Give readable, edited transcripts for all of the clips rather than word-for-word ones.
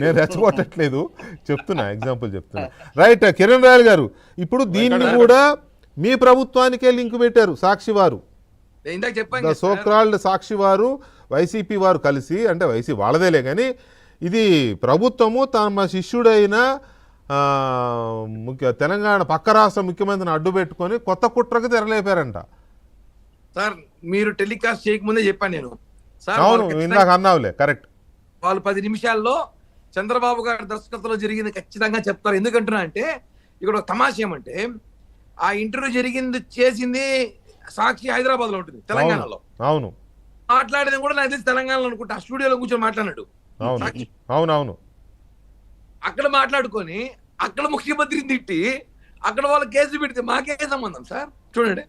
నేను రెచ్చగొట్టట్లేదు, చెప్తున్నా, ఎగ్జాంపుల్ చెప్తున్నా. రైట్, కిరణ్ రాయల్ గారు, ఇప్పుడు దీన్ని కూడా మీ ప్రభుత్వానికే లింక్ పెట్టారు సాక్షి వారు, సోక్రాల్డ్ సాక్షి వారు వైసీపీ వారు కలిసి, అంటే వైసీపీ వాళ్ళదేలే కానీ ఇది ప్రభుత్వము తమ శిష్యుడైన తెలంగాణ పక్క రాష్ట్ర ముఖ్యమంత్రిని అడ్డు పెట్టుకొని కొత్త కుట్రకు తెరలేపారంట. సార్ మీరు టెలికాస్ట్ చేయకముందే చెప్పాను నేను. అవును, ఇందాక అన్నావులే, కరెక్ట్. వాళ్ళు 10 నిమిషాల్లో చంద్రబాబు గారి దర్శకత్వంలో జరిగింది ఖచ్చితంగా చెప్తారు. ఎందుకంటున్నా అంటే ఇక్కడ ఒక తమాషా ఏమంటే ఆ ఇంటర్వ్యూ చేసింది సాక్షి హైదరాబాద్ లో ఉంటుంది, తెలంగాణలో. అవును, మాట్లాడేది కూడా నాకు తెలిసి తెలంగాణలో అనుకుంటా, ఆ స్టూడియోలో కూర్చొని మాట్లాడాడు. అవునవును, అక్కడ మాట్లాడుకొని అక్కడ ముఖ్యమంత్రిని తిట్టి అక్కడ వాళ్ళు కేసు పెడితే మాకే సంబంధం సార్? చూడండి,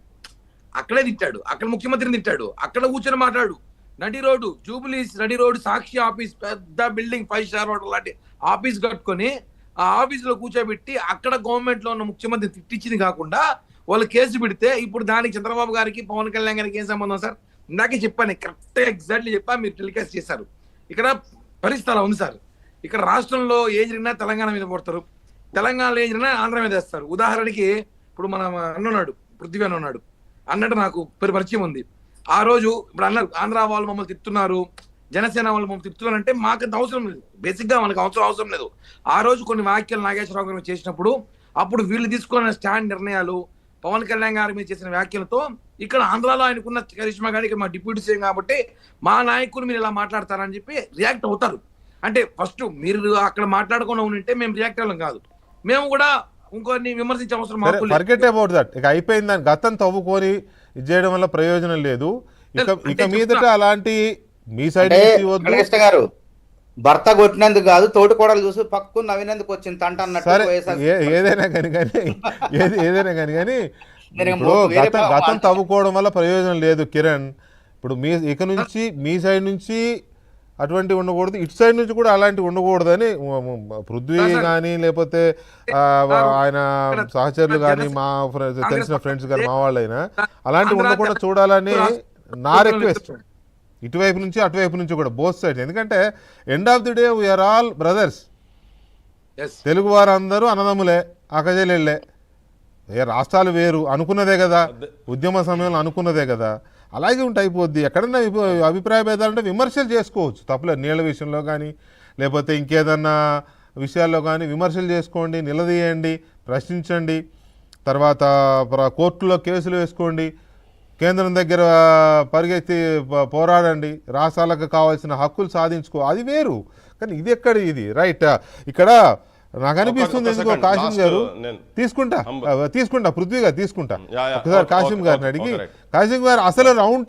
అక్కడే తిట్టాడు, అక్కడ ముఖ్యమంత్రిని తిట్టాడు, అక్కడ కూర్చొని మాట్లాడు. నడి రోడ్డు జూబిలీస్ నడి రోడ్డు సాక్షి ఆఫీస్, పెద్ద బిల్డింగ్ 5 స్టార్ హోటల్ లాంటి ఆఫీస్ కట్టుకొని ఆ ఆఫీస్ లో కూర్చోబెట్టి అక్కడ గవర్నమెంట్ లో ఉన్న ముఖ్యమంత్రి తిట్టించింది కాకుండా వాళ్ళు కేసు పెడితే ఇప్పుడు దానికి చంద్రబాబు గారికి పవన్ కళ్యాణ్ గారికి ఏం సంబంధం సార్? ఇందాకే చెప్పాను, కరెక్ట్ ఎగ్జాక్ట్లీ చెప్పా, మీరు టెలికాస్ట్ చేశారు. ఇక్కడ పరిస్థితి అలా ఉంది సార్. ఇక్కడ రాష్ట్రంలో ఏం జరిగినా తెలంగాణ మీద పడతారు, తెలంగాణలో ఏం జరిగినా ఆంధ్ర మీద వేస్తారు. ఉదాహరణకి ఇప్పుడు మన అన్నున్నాడు, పృథ్వీ అని ఉన్నాడు, అన్నట్టు నాకు పరిచయం ఉంది. ఆ రోజు ఇప్పుడు అన్నారు ఆంధ్ర వాళ్ళు మమ్మల్ని తిప్పుతున్నారు, జనసేన వాళ్ళు మమ్మల్ని తిప్పుతున్నారు అంటే మాకు అంత అవసరం లేదు, బేసిక్ గా మనకు అవసరం లేదు. ఆ రోజు కొన్ని వ్యాఖ్యలు నాగేశ్వరరావు గారు చేసినప్పుడు అప్పుడు వీళ్ళు తీసుకున్న స్టాండ్ నిర్ణయాలు, పవన్ కళ్యాణ్ గారి మీద చేసిన వ్యాఖ్యలతో ఇక్కడ ఆంధ్రాలో ఆయనకున్న కరిష్మా గారికి మా డిప్యూటీ సీఎం కాబట్టి మా నాయకులు మీరు ఇలా మాట్లాడతారని చెప్పి రియాక్ట్ అవుతారు. అంటే ఫస్ట్ మీరు అక్కడ మాట్లాడుకుని ఉంటే మేము రియాక్ట్ అవ్వడం కాదు, మేము కూడా ఇంకొన్ని విమర్శించే అవసరం ఫర్గెట్ అబౌట్ దట్. ఇక అయిపోయిందని గతం తవ్వుకొని ఇది చేయడం వల్ల ప్రయోజనం లేదు. ఇక మీదట అలాంటి మీ సైడ్ గారు భర్త కొట్టినందుకు కాదు, తోటి కోడలు చూసి పక్కు నవ్వినందుకు వచ్చింది తంట అన్నట్టు. ఏదైనా కానీ గతం తవ్వుకోవడం వల్ల ప్రయోజనం లేదు కిరణ్. ఇప్పుడు ఇక నుంచి మీ సైడ్ నుంచి అటువంటి ఉండకూడదు, ఇటు సైడ్ నుంచి కూడా అలాంటివి ఉండకూడదని పృథ్వీ కానీ లేకపోతే ఆయన సహచరులు కానీ మా తెలిసిన ఫ్రెండ్స్ కానీ మా వాళ్ళైనా అలాంటివి ఉండకుండా చూడాలని నా రిక్వెస్ట్, ఇటువైపు నుంచి అటువైపు నుంచి కూడా, బోత్ సైడ్స్. ఎందుకంటే end of the day we are all brothers. Telugu వారందరూ అన్నదమ్ములే, అక్కజెల్లెళ్ళే. రాష్ట్రాలు వేరు అనుకున్నదే కదా, ఉద్యమ సమయంలో అనుకున్నదే కదా, అలాగే ఉంటే అయిపోద్ది. ఎక్కడన్నా అభిప్రాయ భేదాలు అంటే విమర్శలు చేసుకోవచ్చు, తప్పలేదు. నీళ్ళ విషయంలో కానీ లేకపోతే ఇంకేదన్నా విషయాల్లో కానీ విమర్శలు చేసుకోండి, నిలదీయండి, ప్రశ్నించండి, తర్వాత కోర్టులో కేసులు వేసుకోండి, కేంద్రం దగ్గర పరిగెత్తి పోరాడండి, రాష్ట్రాలకు కావాల్సిన హక్కులు సాధించుకో, అది వేరు. కానీ ఇది ఎక్కడ ఇది రైట్. ఇక్కడ నాకు అనిపిస్తుంది ఎందుకో కాశీం గారు తీసుకుంటా పృథ్వీగా తీసుకుంటా ఒకసారి కాశీం గారిని అడిగి, కాశీం గారు అసలు రౌండ్